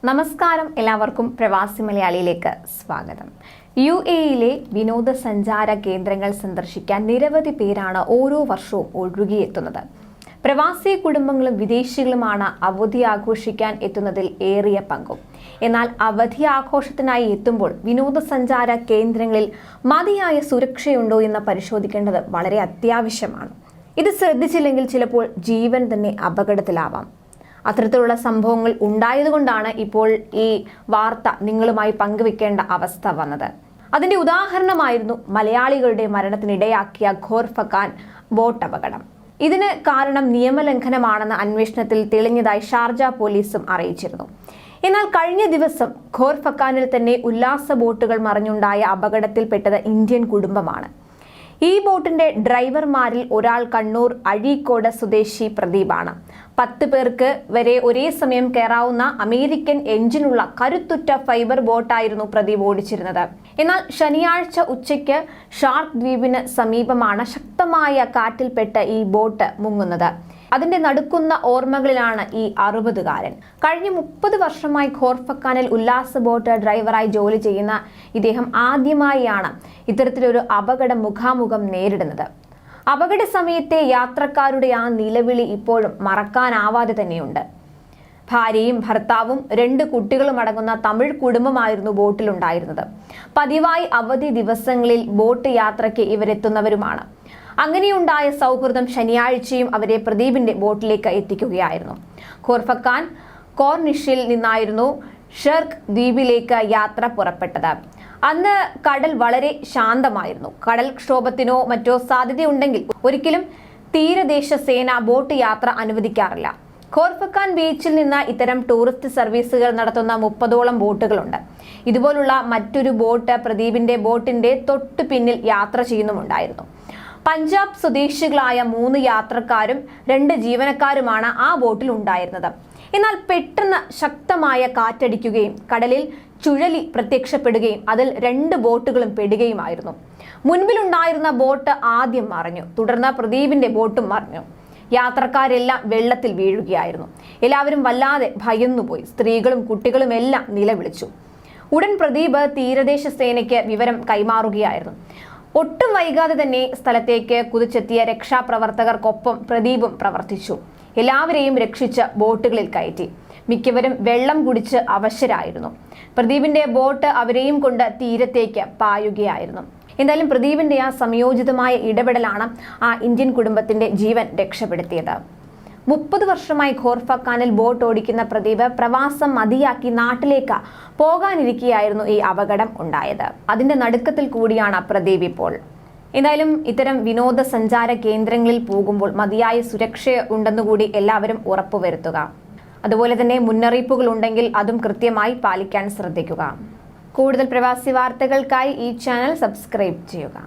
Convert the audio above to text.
നമസ്കാരം, എല്ലാവർക്കും പ്രവാസി മലയാളിയിലേക്ക് സ്വാഗതം. UAE-യിലെ വിനോദസഞ്ചാര കേന്ദ്രങ്ങൾ സന്ദർശിക്കാൻ നിരവധി പേരാണ് ഓരോ വർഷവും ഒഴുകിയെത്തുന്നത്. പ്രവാസി കുടുംബങ്ങളും വിദേശികളുമാണ് അവധി ആഘോഷിക്കാൻ എത്തുന്നതിൽ ഏറിയ പങ്കും. എന്നാൽ അവധി ആഘോഷത്തിനായി എത്തുമ്പോൾ വിനോദസഞ്ചാര കേന്ദ്രങ്ങളിൽ മതിയായ സുരക്ഷയുണ്ടോ എന്ന് പരിശോധിക്കേണ്ടത് വളരെ അത്യാവശ്യമാണ്. ഇത് ശ്രദ്ധിച്ചില്ലെങ്കിൽ ചിലപ്പോൾ ജീവൻ തന്നെ അപകടത്തിലാവാം. അത്തരത്തിലുള്ള സംഭവങ്ങൾ ഉണ്ടായതുകൊണ്ടാണ് ഇപ്പോൾ ഈ വാർത്ത നിങ്ങളുമായി പങ്കുവെക്കേണ്ട അവസ്ഥ വന്നത്. അതിന്റെ ഉദാഹരണമായിരുന്നു മലയാളികളുടെ മരണത്തിനിടയാക്കിയ ഖോർഫക്കാൻ ബോട്ട് അപകടം. ഇതിന് കാരണം നിയമലംഘനമാണെന്ന അന്വേഷണത്തിൽ തെളിഞ്ഞതായി ഷാർജ പോലീസും അറിയിച്ചിരുന്നു. എന്നാൽ കഴിഞ്ഞ ദിവസം ഖോർഫക്കാനിൽ തന്നെ ഉല്ലാസ ബോട്ടുകൾ മറിഞ്ഞുണ്ടായ അപകടത്തിൽപ്പെട്ടത് ഇന്ത്യൻ കുടുംബമാണ്. ഈ ബോട്ടിന്റെ ഡ്രൈവർമാരിൽ ഒരാൾ കണ്ണൂർ അഴീക്കോട് സ്വദേശി പ്രദീപാണ്. 10 പേർക്ക് വരെ ഒരേ സമയം കയറാവുന്ന അമേരിക്കൻ എഞ്ചിനുള്ള കരുത്തുറ്റ ഫൈബർ ബോട്ടായിരുന്നു പ്രദീപ് ഓടിച്ചിരുന്നത്. എന്നാൽ ശനിയാഴ്ച ഉച്ചയ്ക്ക് ഷാർക്ക് ദ്വീപിന് സമീപമാണ് ശക്തമായ കാറ്റിൽപ്പെട്ട് ഈ ബോട്ട് മുങ്ങുന്നത്. അതിന്റെ നടുക്കുന്ന ഓർമ്മകളിലാണ് ഈ 60-കാരൻ. കഴിഞ്ഞ 30 വർഷമായി ഖോർഫക്കാനിൽ ഉല്ലാസ ബോട്ട് ഡ്രൈവറായി ജോലി ചെയ്യുന്ന ഇദ്ദേഹം ആദ്യമായാണ് ഇത്തരത്തിലൊരു അപകടം മുഖാമുഖം നേരിടുന്നത്. അപകട സമയത്തെ യാത്രക്കാരുടെ ആ നിലവിളി ഇപ്പോഴും മറക്കാനാവാതെ തന്നെയുണ്ട്. ഭാര്യയും ഭർത്താവും 2 കുട്ടികളും അടങ്ങുന്ന തമിഴ് കുടുംബമായിരുന്നു ബോട്ടിലുണ്ടായിരുന്നത്. പതിവായി അവധി ദിവസങ്ങളിൽ ബോട്ട് യാത്രയ്ക്ക് ഇവരെത്തുന്നവരുമാണ്. അങ്ങനെയുണ്ടായ സൗഹൃദം ശനിയാഴ്ചയും അവരെ പ്രദീപിന്റെ ബോട്ടിലേക്ക് എത്തിക്കുകയായിരുന്നു. ഖോർഫക്കാൻ കോർണിഷിൽ നിന്നായിരുന്നു ഷെർക്ക് ദ്വീപിലേക്ക് യാത്ര പുറപ്പെട്ടത്. അന്ന് കടൽ വളരെ ശാന്തമായിരുന്നു. കടൽക്ഷോഭത്തിനോ മറ്റോ സാധ്യതയുണ്ടെങ്കിൽ ഒരിക്കലും തീരദേശ സേന ബോട്ട് യാത്ര അനുവദിക്കാറില്ല. ഖോർഫക്കാൻ ബീച്ചിൽ നിന്ന് ഇത്തരം ടൂറിസ്റ്റ് സർവീസുകൾ നടത്തുന്ന 30ഓളം ബോട്ടുകളുണ്ട്. ഇതുപോലുള്ള മറ്റൊരു ബോട്ട് പ്രദീപിന്റെ ബോട്ടിന്റെ തൊട്ടു പിന്നിൽ യാത്ര ചെയ്യുന്നുമുണ്ടായിരുന്നു. പഞ്ചാബ് സ്വദേശികളായ 3 യാത്രക്കാരും 2 ജീവനക്കാരുമാണ് ആ ബോട്ടിൽ ഉണ്ടായിരുന്നത്. എന്നാൽ പെട്ടെന്ന് ശക്തമായ കാറ്റടിക്കുകയും കടലിൽ ചുഴലി പ്രത്യക്ഷപ്പെടുകയും അതിൽ 2 ബോട്ടുകളും പെടുകയുമായിരുന്നു. മുൻപിലുണ്ടായിരുന്ന ബോട്ട് ആദ്യം മറിഞ്ഞു. തുടർന്ന് പ്രദീപിന്റെ ബോട്ടും മറിഞ്ഞു. യാത്രക്കാരെല്ലാം വെള്ളത്തിൽ വീഴുകയായിരുന്നു. എല്ലാവരും വല്ലാതെ ഭയന്നുപോയി. സ്ത്രീകളും കുട്ടികളും എല്ലാം നിലവിളിച്ചു. ഉടൻ പ്രദീപ് തീരദേശ സേനയ്ക്ക് വിവരം കൈമാറുകയായിരുന്നു. ഒട്ടും വൈകാതെ തന്നെ സ്ഥലത്തേക്ക് കുതിച്ചെത്തിയ രക്ഷാപ്രവർത്തകർക്കൊപ്പം പ്രദീപും പ്രവർത്തിച്ചു. എല്ലാവരെയും രക്ഷിച്ച് ബോട്ടുകളിൽ കയറ്റി. മിക്കവരും വെള്ളം കുടിച്ച് അവശരായിരുന്നു. പ്രദീപിന്റെ ബോട്ട് അവരെയും കൊണ്ട് തീരത്തേക്ക് പായുകയായിരുന്നു. എന്തായാലും പ്രദീപിന്റെ ആ സംയോജിതമായ ഇടപെടലാണ് ആ ഇന്ത്യൻ കുടുംബത്തിന്റെ ജീവൻ രക്ഷപ്പെടുത്തിയത്. 30 വർഷമായി ഖോർഫക്കാനിൽ ബോട്ട് ഓടിക്കുന്ന പ്രദീപ് പ്രവാസം മതിയാക്കി നാട്ടിലേക്ക് പോകാനിരിക്കുകയായിരുന്നു ഈ അപകടം ഉണ്ടായത്. അതിന്റെ നടുക്കത്തിൽ കൂടിയാണ് പ്രദീപ് ഇപ്പോൾ. എന്തായാലും ഇത്തരം വിനോദസഞ്ചാര കേന്ദ്രങ്ങളിൽ പോകുമ്പോൾ മതിയായ സുരക്ഷ ഉണ്ടെന്നുകൂടി എല്ലാവരും ഉറപ്പുവരുത്തുക. അതുപോലെ തന്നെ മുന്നറിയിപ്പുകൾ ഉണ്ടെങ്കിൽ അതും കൃത്യമായി പാലിക്കാൻ ശ്രദ്ധിക്കുക. കൂടുതൽ പ്രവാസി വാർത്തകൾക്കായി ഈ ചാനൽ സബ്സ്ക്രൈബ് ചെയ്യുക.